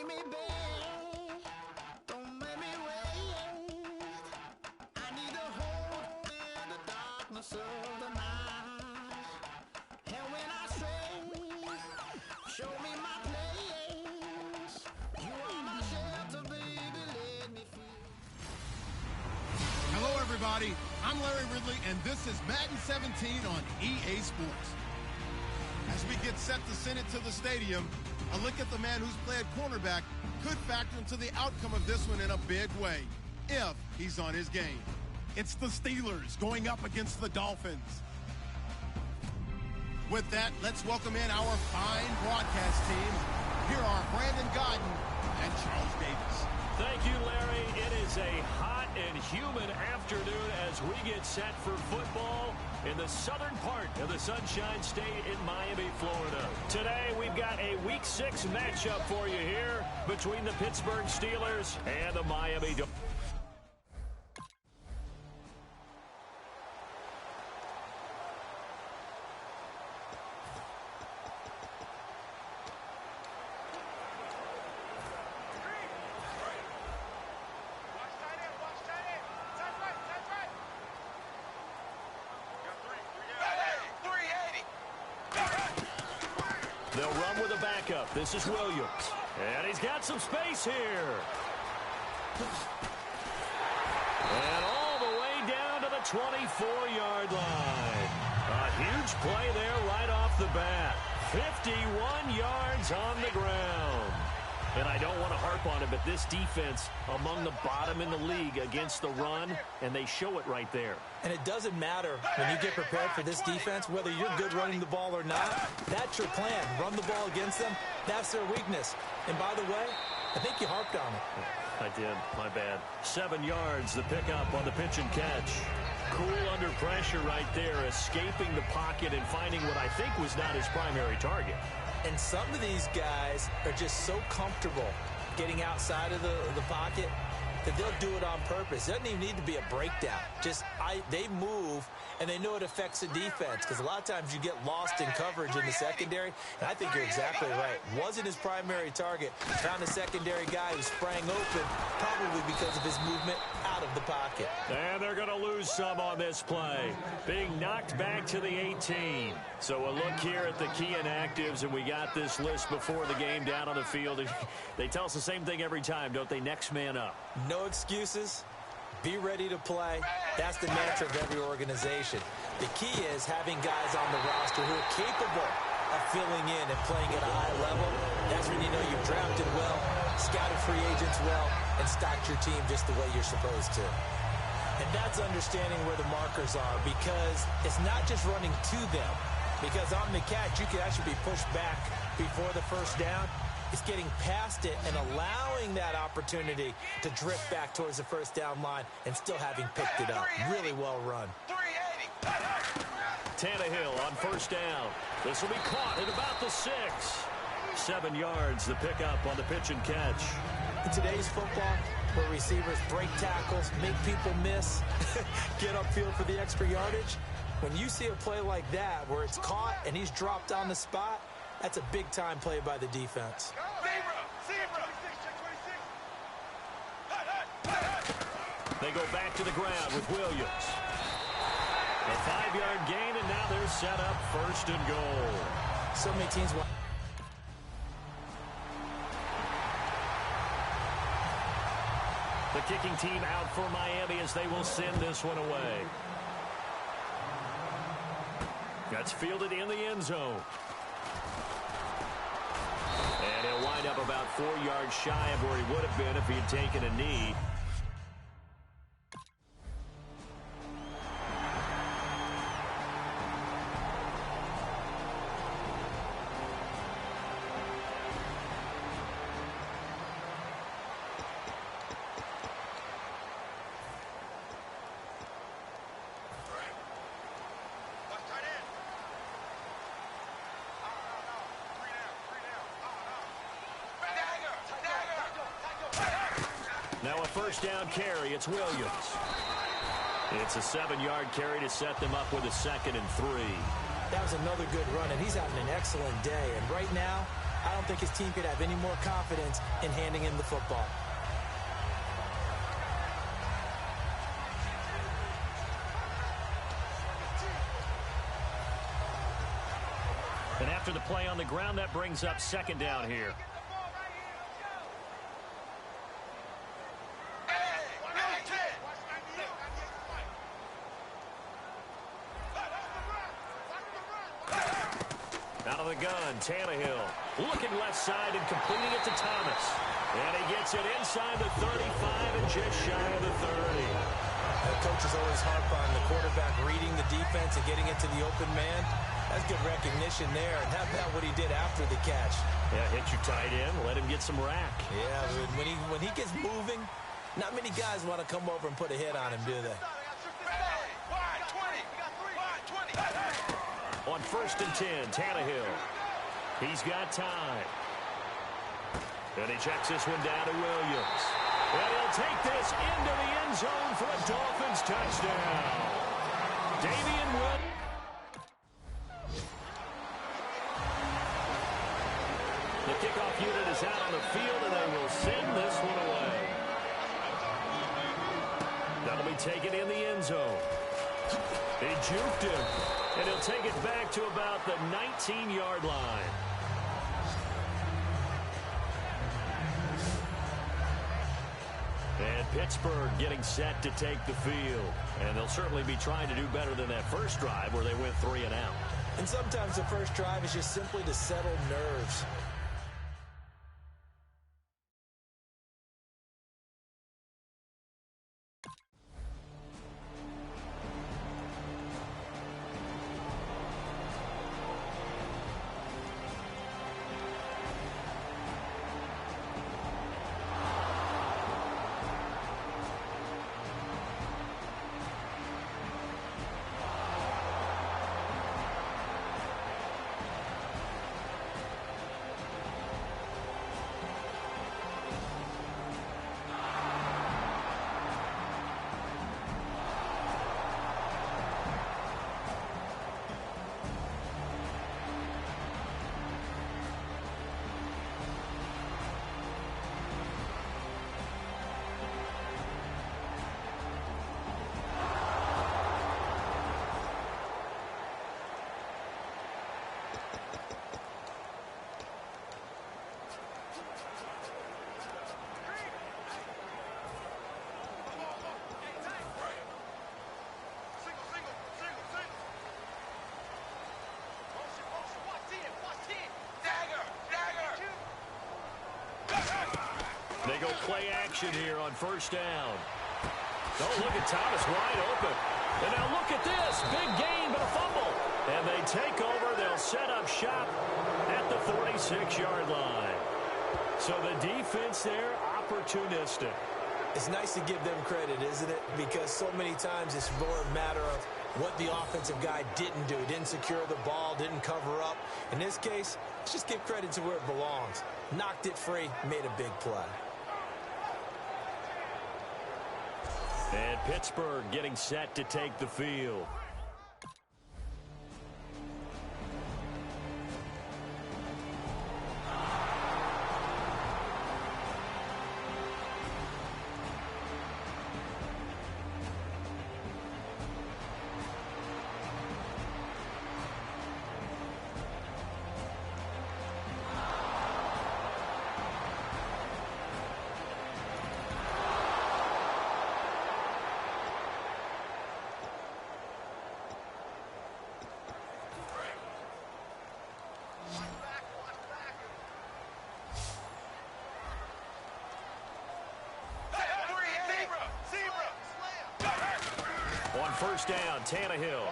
make me beg, don't make me wait. I need to hold in the darkness of the night. And when I stray, show me my place. You are my shelter, baby, let me feel. Hello, everybody. I'm Larry Ridley, and this is Madden 17 on EA Sports. As we get set to send it to the stadium, a look at the man who's played cornerback could factor into the outcome of this one in a big way, if he's on his game. It's the Steelers going up against the Dolphins. With that, let's welcome in our fine broadcast team. Here are Brandon Godden and Charles Davis. Thank you, Larry. It is a hot and humid afternoon as we get set for football in the southern part of the Sunshine State in Miami, Florida. Today, we've got a Week 6 matchup for you here between the Pittsburgh Steelers and the Miami Dolphins. They'll run with a backup. This is Williams. And he's got some space here. And all the way down to the 24-yard line. A huge play there right off the bat. 51 yards on the ground. And I don't want to harp on it, but this defense among the bottom in the league against the run, and they show it right there. And it doesn't matter when you get prepared for this defense, whether you're good running the ball or not. That's your plan. Run the ball against them. That's their weakness. And by the way, I think you harped on it. I did. My bad. 7 yards, the pickup on the pitch and catch. Cool under pressure right there, escaping the pocket and finding what I think was not his primary target. And some of these guys are just so comfortable getting outside of the pocket that they'll do it on purpose. It doesn't even need to be a breakdown. They move, and they know it affects the defense because a lot of times you get lost in coverage in the secondary, and I think you're exactly right. Wasn't his primary target. Found a secondary guy who sprang open, probably because of his movement out of the pocket. And they're going to lose some on this play. Being knocked back to the 18. So a look here at the key inactives, and we got this list before the game down on the field. They tell us the same thing every time, don't they? Next man up. No excuses. Be ready to play. That's the mantra of every organization. The key is having guys on the roster who are capable of filling in and playing at a high level. That's when you know you've drafted well, scouted free agents well, and stocked your team just the way you're supposed to. And that's understanding where the markers are, because it's not just running to them. Because on the catch, you can actually be pushed back before the first down. It's getting past it and allowing that opportunity to drift back towards the first down line and still having picked it up. Really well run. Tannehill on first down. This will be caught at about the 6. 7 yards, the pickup on the pitch and catch. In today's football, where receivers break tackles, make people miss, get upfield for the extra yardage, when you see a play like that where it's caught and he's dropped on the spot, that's a big-time play by the defense. They go back to the ground with Williams. A 5-yard gain, and now they're set up first and goal. So many teams want... The kicking team out for Miami as they will send this one away. That's fielded in the end zone. And he'll wind up about 4 yards shy of where he would have been if he had taken a knee. Now a first down carry. It's Williams. It's a 7-yard carry to set them up with a 2nd and 3. That was another good run, and he's having an excellent day. And right now, I don't think his team could have any more confidence in handing him the football. And after the play on the ground, that brings up second down here. Out of the gun, Tannehill looking left side and completing it to Thomas. And he gets it inside the 35 and just shy of the 30. The coach is always harp on the quarterback reading the defense and getting it to the open man. That's good recognition there. And how about what he did after the catch? Yeah, hit your tight end, let him get some rack. Yeah, when he gets moving, not many guys want to come over and put a hit on him, do they? On 1st and 10, Tannehill. He's got time. And he checks this one down to Williams. And he'll take this into the end zone for a Dolphins touchdown. Davian Williams. The kickoff unit is out on the field, and they will send this one away. That'll be taken in the end zone. He juked him, and he'll take it back to about the 19-yard line. And Pittsburgh getting set to take the field. And they'll certainly be trying to do better than that first drive where they went 3 and out. And sometimes the first drive is just simply to settle nerves. They go play action here on 1st down. Oh, look at Thomas wide open. And now look at this. Big gain, but a fumble. And they take over. They'll set up shop at the 46-yard line. So the defense there, opportunistic. It's nice to give them credit, isn't it? Because so many times it's more a matter of what the offensive guy didn't do. Didn't secure the ball, didn't cover up. In this case, let's just give credit to where it belongs. Knocked it free, made a big play. And Pittsburgh getting set to take the field. On 1st down, Tannehill.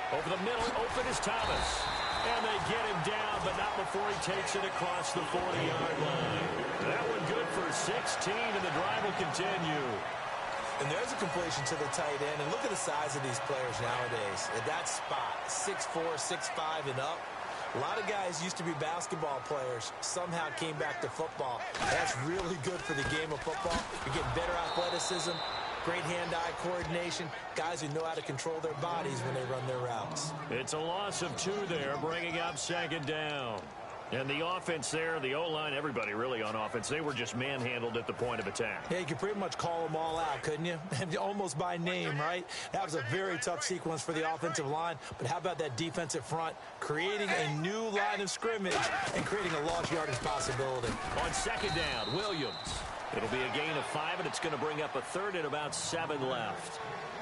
Over the middle, open is Thomas. And they get him down, but not before he takes it across the 40-yard line. That one good for 16, and the drive will continue. And there's a completion to the tight end. And look at the size of these players nowadays. At that spot, 6'4", 6'5", and up. A lot of guys used to be basketball players, somehow came back to football. That's really good for the game of football. You're getting better athleticism, great hand-eye coordination, guys who know how to control their bodies when they run their routes. It's a loss of 2 there, bringing up 2nd down. And the offense there, the O-line, everybody really on offense, they were just manhandled at the point of attack. Yeah, you could pretty much call them all out, couldn't you? Almost by name, right? That was a very tough sequence for the offensive line. But how about that defensive front creating a new line of scrimmage and creating a lost yardage possibility? On second down, Williams. It'll be a gain of 5, and it's going to bring up a third and about 7 left.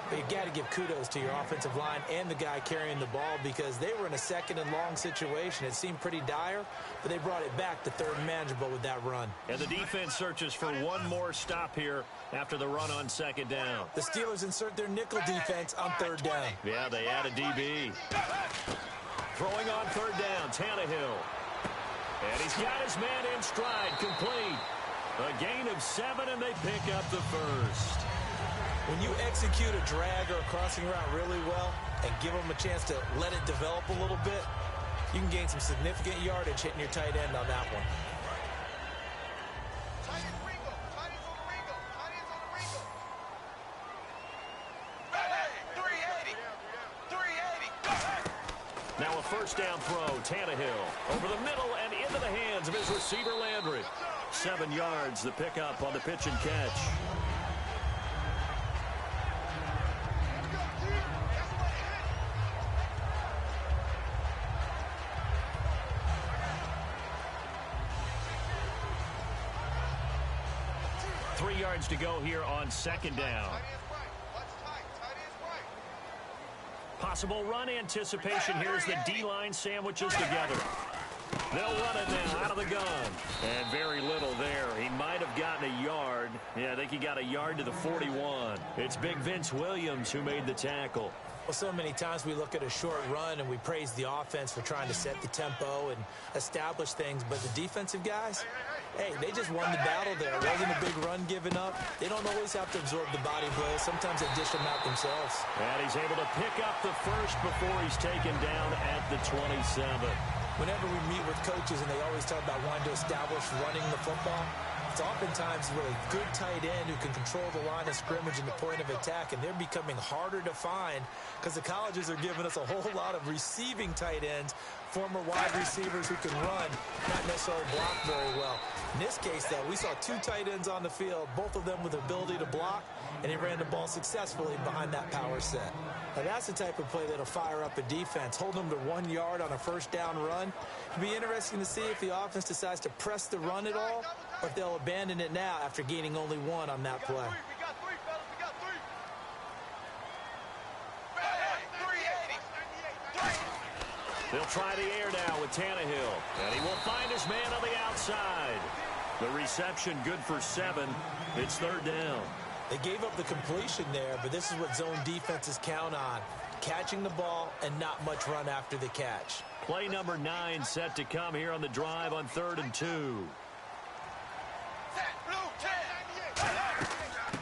But you got to give kudos to your offensive line and the guy carrying the ball because they were in a second and long situation. It seemed pretty dire, but they brought it back to third and manageable with that run. And the defense searches for one more stop here after the run on second down. The Steelers insert their nickel defense on third down. Yeah, they add a DB. Throwing on third down, Tannehill. And he's got his man in stride, complete. A gain of 7, and they pick up the first. When you execute a drag or a crossing route really well and give them a chance to let it develop a little bit, you can gain some significant yardage hitting your tight end on that one. Now a first down throw, Tannehill over the middle and into the hands of his receiver Landry. 7 yards, the pickup on the pitch and catch. To go here on second down. Possible run anticipation. Here's the D-line sandwiches together. They'll run it now out of the gun. And very little there. He might have gotten a yard. Yeah, I think he got a yard to the 41. It's Big Vince Williams who made the tackle. Well, so many times we look at a short run and we praise the offense for trying to set the tempo and establish things, but the defensive guys, hey, they just won the battle there. It wasn't a big run given up. They don't always have to absorb the body blows. Sometimes they dish them out themselves. And he's able to pick up the first before he's taken down at the 27. Whenever we meet with coaches and they always talk about wanting to establish running the football, it's oftentimes with a good tight end who can control the line of scrimmage and the point of attack, and they're becoming harder to find because the colleges are giving us a whole lot of receiving tight ends, former wide receivers who can run, not necessarily block very well. In this case, though, we saw 2 tight ends on the field, both of them with the ability to block, and he ran the ball successfully behind that power set. Now, that's the type of play that'll fire up a defense, hold them to 1 yard on a first down run. It'll be interesting to see if the offense decides to press the run at all, or if they'll abandon it now after gaining only 1 on that play. They'll try the air now with Tannehill, and he will find his man on the outside. The reception good for 7. It's third down. They gave up the completion there, but this is what zone defenses count on, catching the ball and not much run after the catch. Play number 9 set to come here on the drive on 3rd and 2.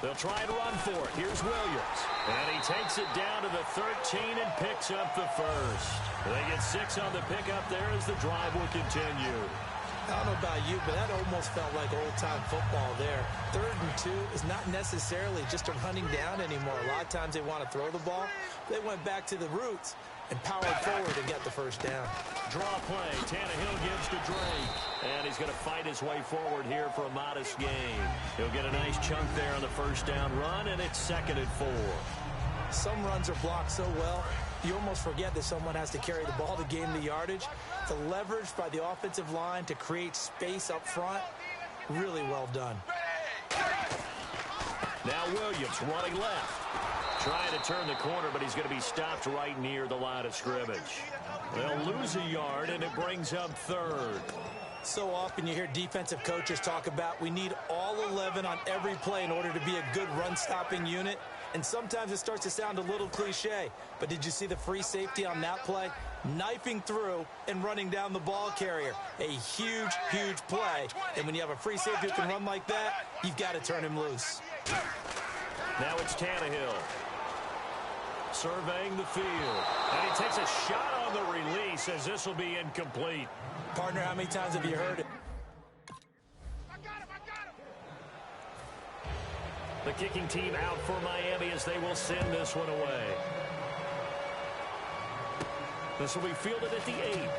They'll try and run for it. Here's Williams. And he takes it down to the 13 and picks up the first. They get 6 on the pickup there as the drive will continue. I don't know about you, but that almost felt like old-time football there. 3rd and 2 is not necessarily just a running down anymore. A lot of times they want to throw the ball. They went back to the roots and powered forward and got the first down. Draw play. Tannehill gives to Drake. And he's going to fight his way forward here for a modest gain. He'll get a nice chunk there on the first down run, and it's 2nd and 4. Some runs are blocked so well, you almost forget that someone has to carry the ball to gain the yardage. The leverage by the offensive line to create space up front, really well done. Now Williams running left. Trying to turn the corner, but he's going to be stopped right near the line of scrimmage. They'll lose a yard, and it brings up 3rd. So often you hear defensive coaches talk about we need all 11 on every play in order to be a good run-stopping unit. And sometimes it starts to sound a little cliche. But did you see the free safety on that play? Knifing through and running down the ball carrier. A huge, huge play. And when you have a free safety who can run like that, you've got to turn him loose. Now it's Tannehill. Surveying the field. And he takes a shot on the release as this will be incomplete. Partner, how many times have you heard it? The kicking team out for Miami as they will send this one away. This will be fielded at the 8.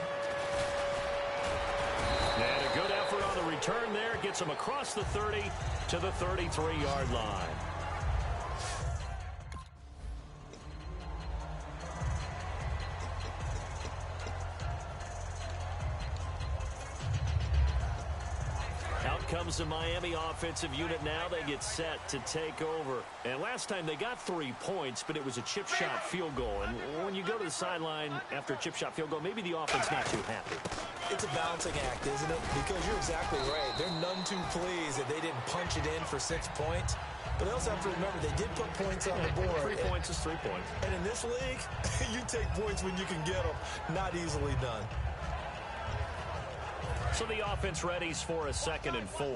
return there gets him across the 30 to the 33-yard line. Out comes the Miami offensive unit now. They get set to take over. And last time they got 3 points, but it was a chip shot field goal. And when you go to the sideline after a chip shot field goal, maybe the offense not too happy. It's a balancing act, isn't it? Because you're exactly right. They're none too pleased that they didn't punch it in for 6 points. But they also have to remember they did put points on the board. 3 points is 3 points. And in this league, you take points when you can get them. Not easily done. So the offense readies for a 2nd and 4.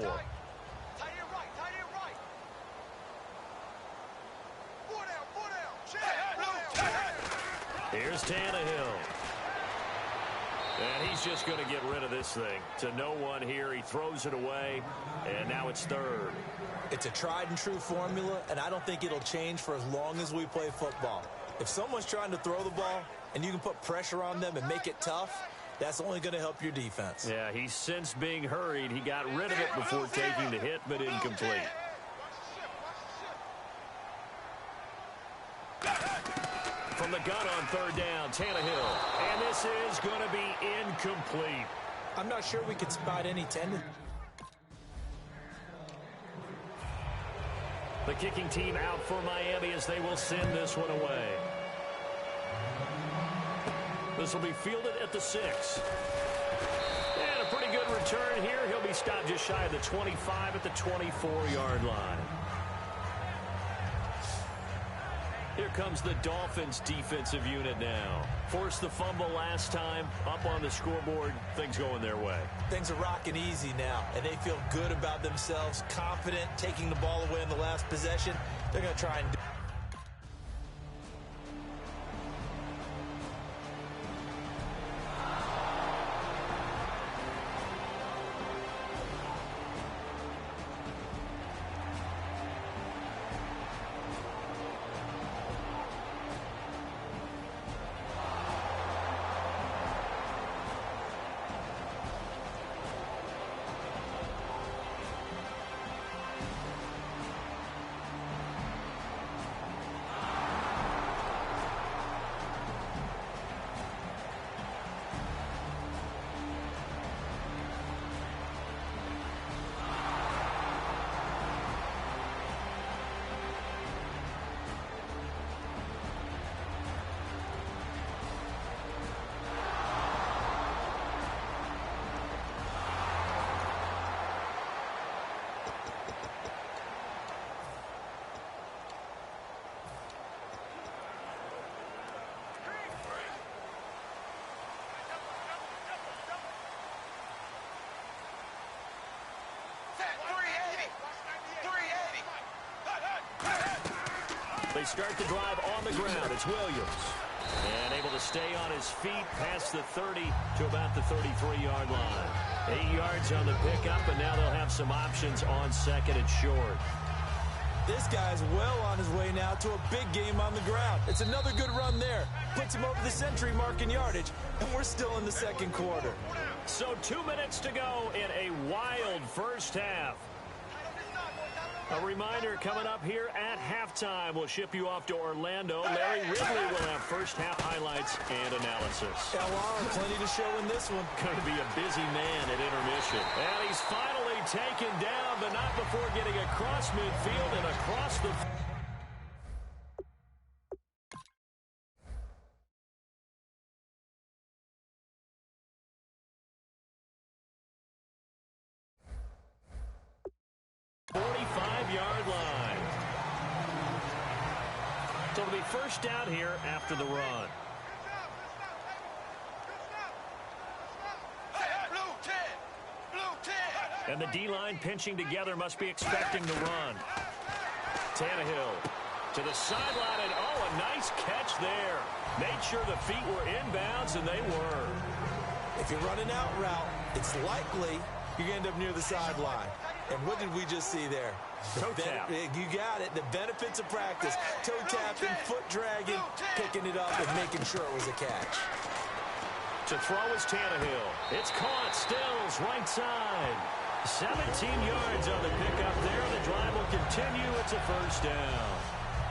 Here's Tannehill. And he's just going to get rid of this thing. To no one here. He throws it away, and now it's 3rd. It's a tried-and-true formula, and I don't think it'll change for as long as we play football. If someone's trying to throw the ball, and you can put pressure on them and make it tough, that's only going to help your defense. Yeah, he's since being hurried. He got rid of it before taking the hit, but incomplete. From the gun on 3rd down, Tannehill. And this is going to be incomplete. I'm not sure we could spot any tendency. The kicking team out for Miami as they will send this one away. This will be fielded at the 6. And a pretty good return here. He'll be stopped just shy of the 25 at the 24-yard line. Here comes the Dolphins defensive unit now. Forced the fumble last time. Up on the scoreboard. Things going their way. Things are rocking easy now, and they feel good about themselves, confident, taking the ball away in the last possession. They're going to try and do. They start the drive on the ground. It's Williams. And able to stay on his feet past the 30 to about the 33-yard line. 8 yards on the pickup, and now they'll have some options on 2nd and short. This guy's well on his way now to a big game on the ground. It's another good run there. Puts him over the century mark in yardage, and we're still in the 2nd quarter. So 2 minutes to go in a wild first half. A reminder coming up here at halftime. We'll ship you off to Orlando. Larry Ridley will have first half highlights and analysis. Plenty to show in this one. Going to be a busy man at intermission. And he's finally taken down, but not before getting across midfield and across the... So it'll be first down here after the run. And the D-line pinching together must be expecting the run. Tannehill to the sideline, and oh, a nice catch there. Made sure the feet were inbounds, and they were. If you're running out route, it's likely you're going to end up near the sideline. And what did we just see there? Toe tap. You got it. The benefits of practice. Toe tapping, foot dragging, picking it up, and making sure it was a catch. To throw is Tannehill. It's caught. Stills right side. 17 yards on the pickup there. The drive will continue. It's a first down.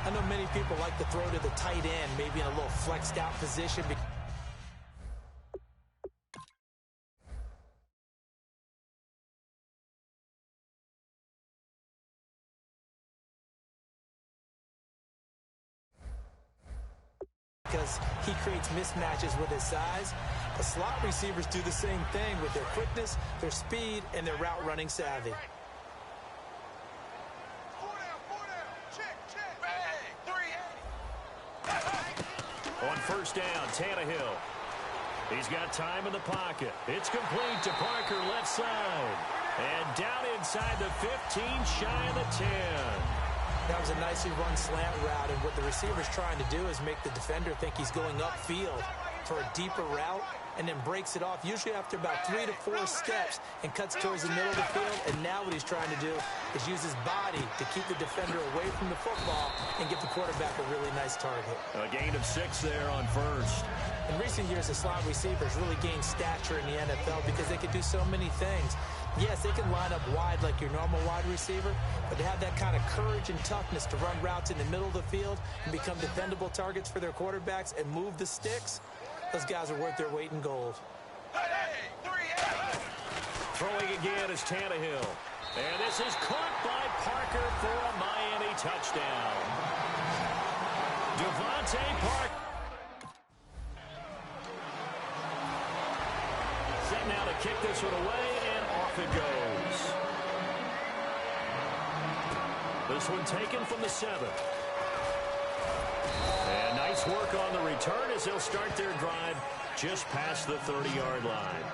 I know many people like to throw to the tight end, maybe in a little flexed out position. Because he creates mismatches with his size. The slot receivers do the same thing with their quickness, their speed, and their route running savvy. On first down, Tannehill. He's got time in the pocket. It's complete to Parker left side. And down inside the 15, shy of the 10. That was a nicely run slant route, and what the receiver's trying to do is make the defender think he's going upfield for a deeper route, and then breaks it off, usually after about 3 to 4 steps, and cuts towards the middle of the field. And now what he's trying to do is use his body to keep the defender away from the football and get the quarterback a really nice target. A gain of 6 there on first. In recent years, the slot receivers really gained stature in the NFL because they could do so many things. Yes, they can line up wide like your normal wide receiver, but to have that kind of courage and toughness to run routes in the middle of the field and become dependable targets for their quarterbacks and move the sticks, those guys are worth their weight in gold. Throwing again is Tannehill. And this is caught by Parker for a Miami touchdown. Devontae Parker. Set now to kick this one away, and off it goes. This one taken from the 7. And nice work on the return as they'll start their drive just past the 30-yard line.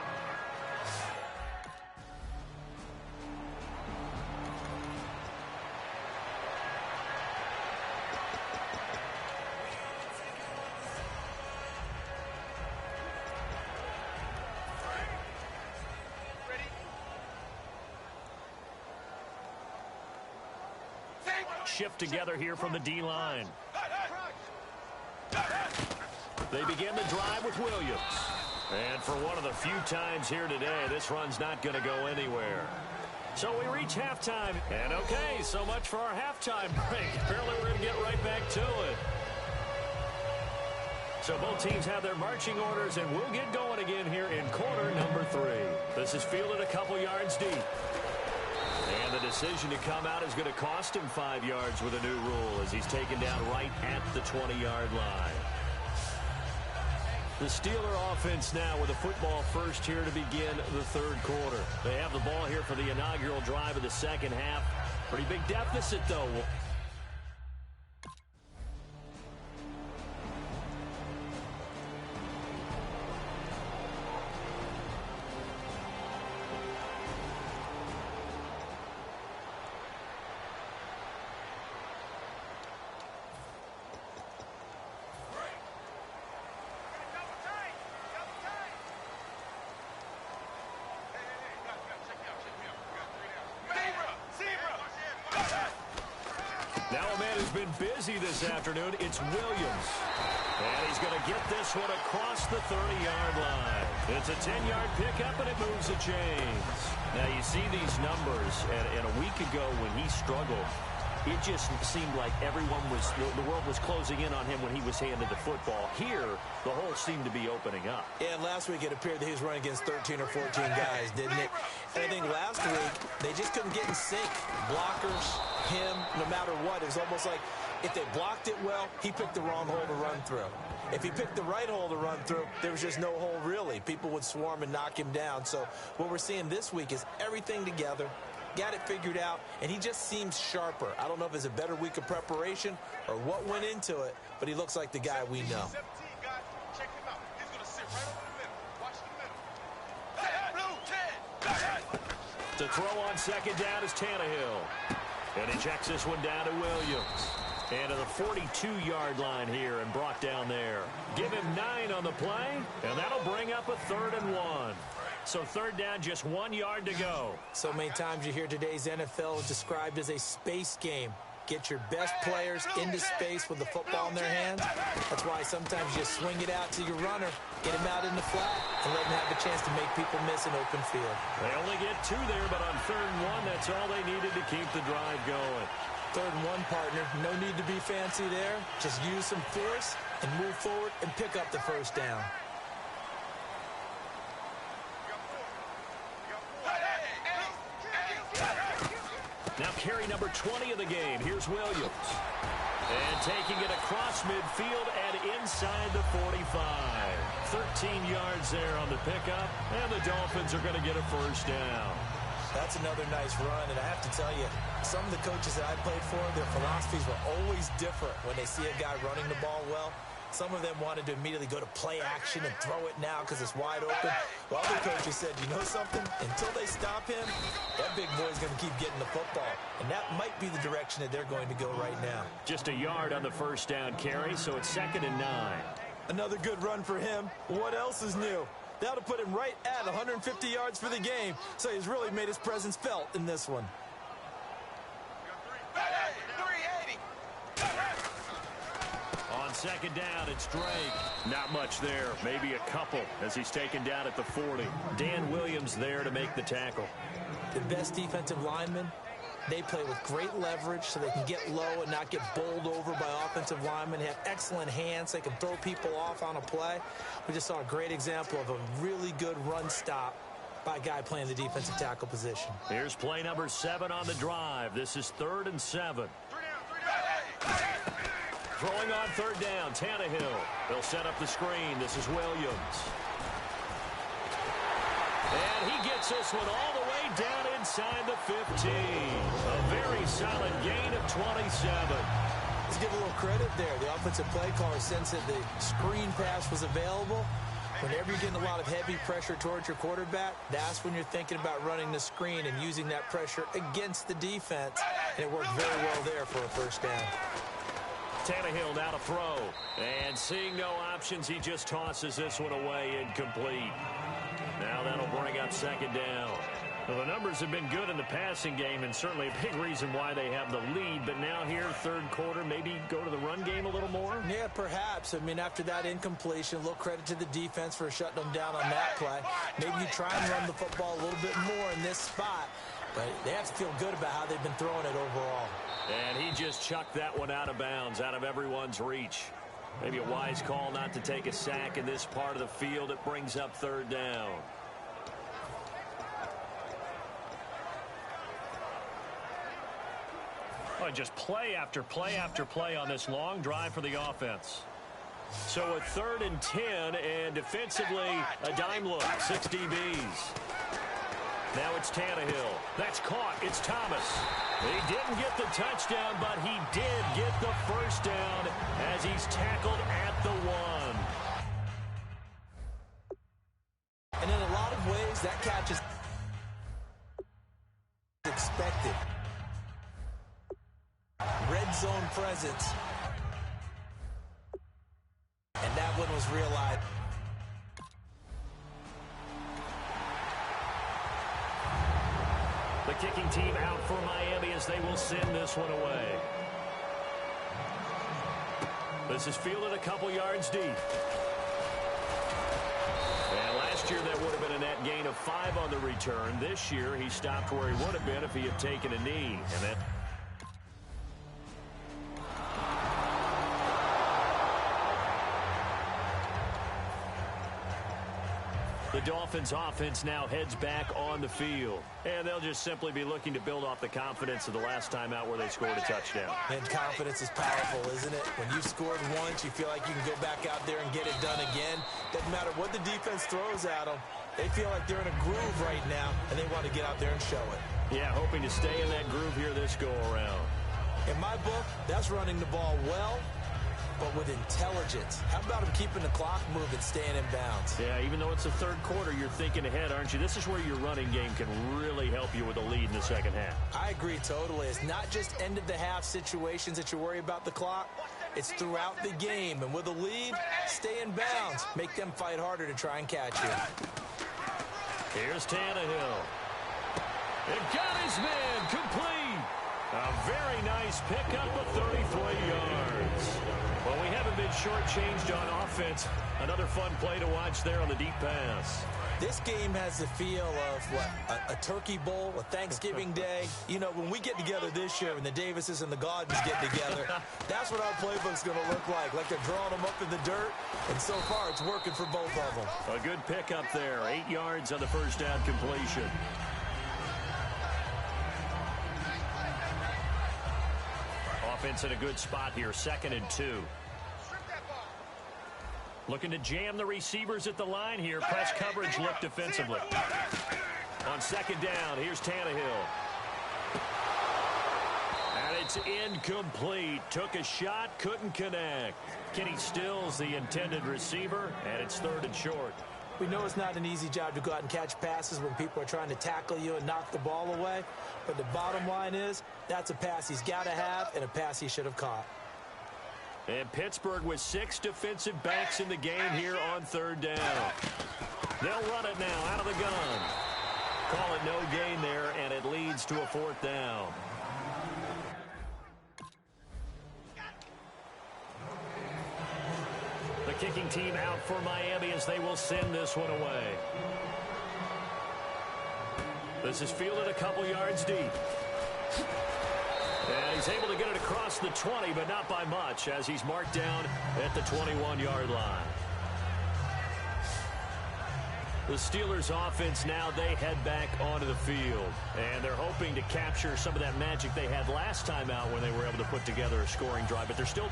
Shift together here from the D-line. They begin the drive with Williams. And for one of the few times here today, this run's not going to go anywhere. So we reach halftime. And okay, so much for our halftime break. Apparently we're going to get right back to it. So both teams have their marching orders, and we'll get going again here in quarter number 3. This is fielded a couple yards deep. And the decision to come out is going to cost him 5 yards with a new rule as he's taken down right at the 20-yard line. The Steeler offense now with a football first here to begin the third quarter. They have the ball here for the inaugural drive of the second half. Pretty big deficit, though. Now a man who's been busy this afternoon, it's Williams. And he's going to get this one across the 30-yard line. It's a 10-yard pickup, and it moves the chains. Now you see these numbers, and a week ago when he struggled, it just seemed like the world was closing in on him when he was handed the football. Here, the hole seemed to be opening up. Yeah, last week it appeared that he was running against 13 or 14 guys, didn't it? And I think last week, they just couldn't get in sync. Blockers, him, no matter what. It was almost like if they blocked it well, he picked the wrong hole to run through. If he picked the right hole to run through, there was just no hole really. People would swarm and knock him down. So what we're seeing this week is everything together. Got it figured out, and he just seems sharper. I don't know if it's a better week of preparation or what went into it, but he looks like the guy we know. To throw on second down is Tannehill. And he checks this one down to Williams. And to the 42-yard line here and brought down there. Give him 9 on the play, and that'll bring up a 3rd and 1. So third down, just 1 yard to go. So many times you hear today's NFL described as a space game. get your best players into space with the football in their hands. That's why sometimes you just swing it out to your runner, get him out in the flat, and let him have a chance to make people miss an open field. They only get 2 there, but on 3rd and 1, that's all they needed to keep the drive going. 3rd and 1, partner. No need to be fancy there. Just use some force and move forward and pick up the first down. Now carry number 20 of the game. Here's Williams. And taking it across midfield and inside the 45. 13 yards there on the pickup, and the Dolphins are going to get a first down. That's another nice run, and I have to tell you, some of the coaches that I played for, their philosophies were always different when they see a guy running the ball well. Some of them wanted to immediately go to play action and throw it now because it's wide open. While other coaches said, you know something? Until they stop him, that big boy's going to keep getting the football. And that might be the direction that they're going to go right now. Just a yard on the first down carry, so it's 2nd and 9. Another good run for him. What else is new? That'll put him right at 150 yards for the game. So he's really made his presence felt in this one. On 2nd down, it's Drake. Not much there. Maybe a couple as he's taken down at the 40. Dan Williams there to make the tackle. The best defensive linemen, they play with great leverage so they can get low and not get bowled over by offensive linemen. They have excellent hands. They can throw people off on a play. We just saw a great example of a really good run stop by a guy playing the defensive tackle position. Here's play number 7 on the drive. This is 3rd and 7. Throwing on 3rd down, Tannehill. They'll set up the screen. This is Williams. And he gets this one all the way down inside the 15. A very solid gain of 27. Let's give a little credit there. The offensive play caller sensed that the screen pass was available. Whenever you're getting a lot of heavy pressure towards your quarterback, that's when you're thinking about running the screen and using that pressure against the defense. And it worked very well there for a first down. Tannehill now to throw. And seeing no options, he just tosses this one away incomplete. Now that'll bring up 2nd down. Well, the numbers have been good in the passing game and certainly a big reason why they have the lead. But now here, 3rd quarter, maybe go to the run game a little more? Yeah, perhaps. I mean, after that incompletion, a little credit to the defense for shutting them down on that play. Maybe you try and run the football a little bit more in this spot. But they have to feel good about how they've been throwing it overall. And he just chucked that one out of bounds, out of everyone's reach. Maybe a wise call not to take a sack in this part of the field. It brings up 3rd down. Oh, just play after play after play on this long drive for the offense. So a 3rd and 10, and defensively, a dime look, 6 DBs. Now it's Tannehill. That's caught. It's Thomas. He didn't get the touchdown, but he did get the first down as he's tackled at the 1. And in a lot of ways, that catch is expected. Red zone presence. And that one was realized. The kicking team out for Miami as they will send this one away. This is fielded a couple yards deep. And last year that would have been a net gain of 5 on the return. This year he stopped where he would have been if he had taken a knee. And that the Dolphins offense now heads back on the field. And they'll just simply be looking to build off the confidence of the last time out where they scored a touchdown. And confidence is powerful, isn't it? When you've scored once, you feel like you can go back out there and get it done again. Doesn't matter what the defense throws at them. They feel like they're in a groove right now, and they want to get out there and show it. Yeah, hoping to stay in that groove here this go-around. In my book, that's running the ball well, but with intelligence. How about him keeping the clock moving, staying in bounds? Yeah, even though it's the 3rd quarter, you're thinking ahead, aren't you? This is where your running game can really help you with a lead in the 2nd half. I agree totally. It's not just end-of-the-half situations that you worry about the clock. It's throughout the game. And with a lead, stay in bounds. Make them fight harder to try and catch you. Here's Tannehill. It got his man complete. A very nice pickup of 33 yards. Well, we haven't been shortchanged on offense. Another fun play to watch there on the deep pass. This game has the feel of, what, a turkey bowl, a Thanksgiving day. You know, when we get together this year, when the Davises and the Gaudens get together, that's what our playbook's going to look like they're drawing them up in the dirt. And so far, it's working for both of them. A good pickup there, 8 yards on the first down completion. Offense in a good spot here, 2nd and 2. Looking to jam the receivers at the line here. Press coverage look defensively. On 2nd down, here's Tannehill. And it's incomplete. Took a shot, couldn't connect. Kenny Stills, the intended receiver, and it's 3rd and short. We know it's not an easy job to go out and catch passes when people are trying to tackle you and knock the ball away. But the bottom line is, that's a pass he's got to have and a pass he should have caught. And Pittsburgh with 6 defensive backs in the game here on 3rd down. They'll run it now out of the gun. Call it no gain there, and it leads to a 4th down. The kicking team out for Miami as they will send this one away. This is fielded a couple yards deep. And he's able to get it across the 20, but not by much, as he's marked down at the 21-yard line. The Steelers' offense now, they head back onto the field. And they're hoping to capture some of that magic they had last time out when they were able to put together a scoring drive. But they're still...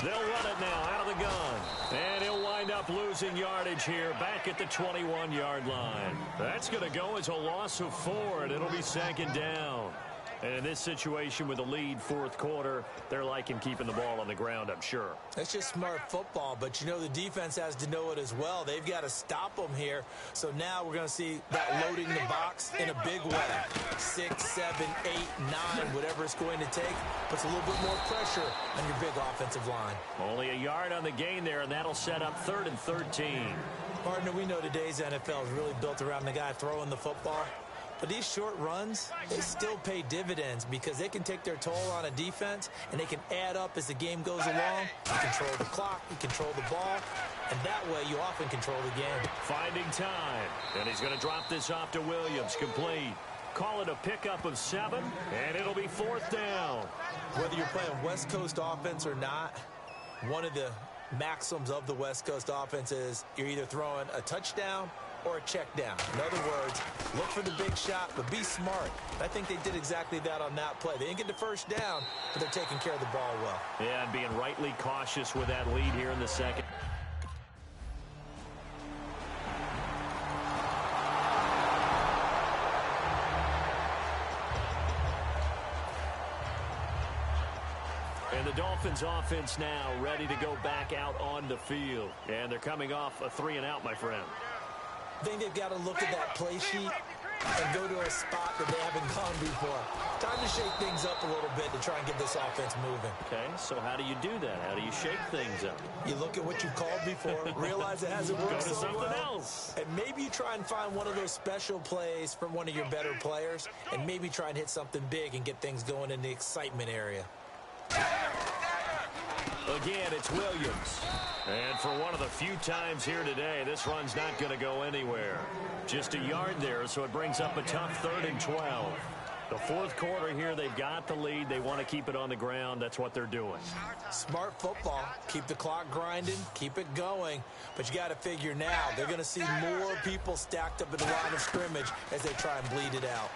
They'll run it now out of the gun. And he'll wind up losing yardage here back at the 21-yard line. That's going to go as a loss of 4, and it'll be 2nd down. And in this situation with a lead 4th quarter, they're liking keeping the ball on the ground, I'm sure. That's just smart football, but you know the defense has to know it as well. They've got to stop them here. So now we're going to see that loading the box in a big way. 6, 7, 8, 9, whatever it's going to take, puts a little bit more pressure on your big offensive line. Only a yard on the gain there, and that'll set up 3rd and 13. Partner, we know today's NFL is really built around the guy throwing the football. But these short runs, they still pay dividends because they can take their toll on a defense, and they can add up as the game goes along. You control the clock, you control the ball, and that way you often control the game. Finding time, and he's going to drop this off to Williams, complete. Call it a pickup of 7, and it'll be 4th down. Whether you're playing West Coast offense or not, one of the maxims of the West Coast offense is you're either throwing a touchdown or a check down. In other words, look for the big shot, but be smart. I think they did exactly that on that play. They didn't get the first down, but they're taking care of the ball well. Yeah, and being rightly cautious with that lead here in the 2nd. And the Dolphins offense now ready to go back out on the field. And they're coming off a 3-and-out, my friend. I think they've got to look at that play sheet and go to a spot that they haven't gone before. Time to shake things up a little bit to try and get this offense moving. Okay, so how do you do that? How do you shake things up? You look at what you've called before, realize it hasn't worked Go to so something well, else. and maybe you try and find one of those special plays from one of your better players, and maybe try and hit something big and get things going in the excitement area. Again, it's Williams. And for one of the few times here today, this run's not going to go anywhere. Just a yard there, so it brings up a tough 3rd and 12. The 4th quarter here, they've got the lead. They want to keep it on the ground. That's what they're doing. Smart football. Keep the clock grinding. Keep it going. But you got to figure now, they're going to see more people stacked up in the line of scrimmage as they try and bleed it out.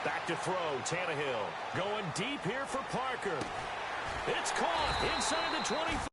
Back to throw, Tannehill. Going deep here for Parker. It's caught inside the 25.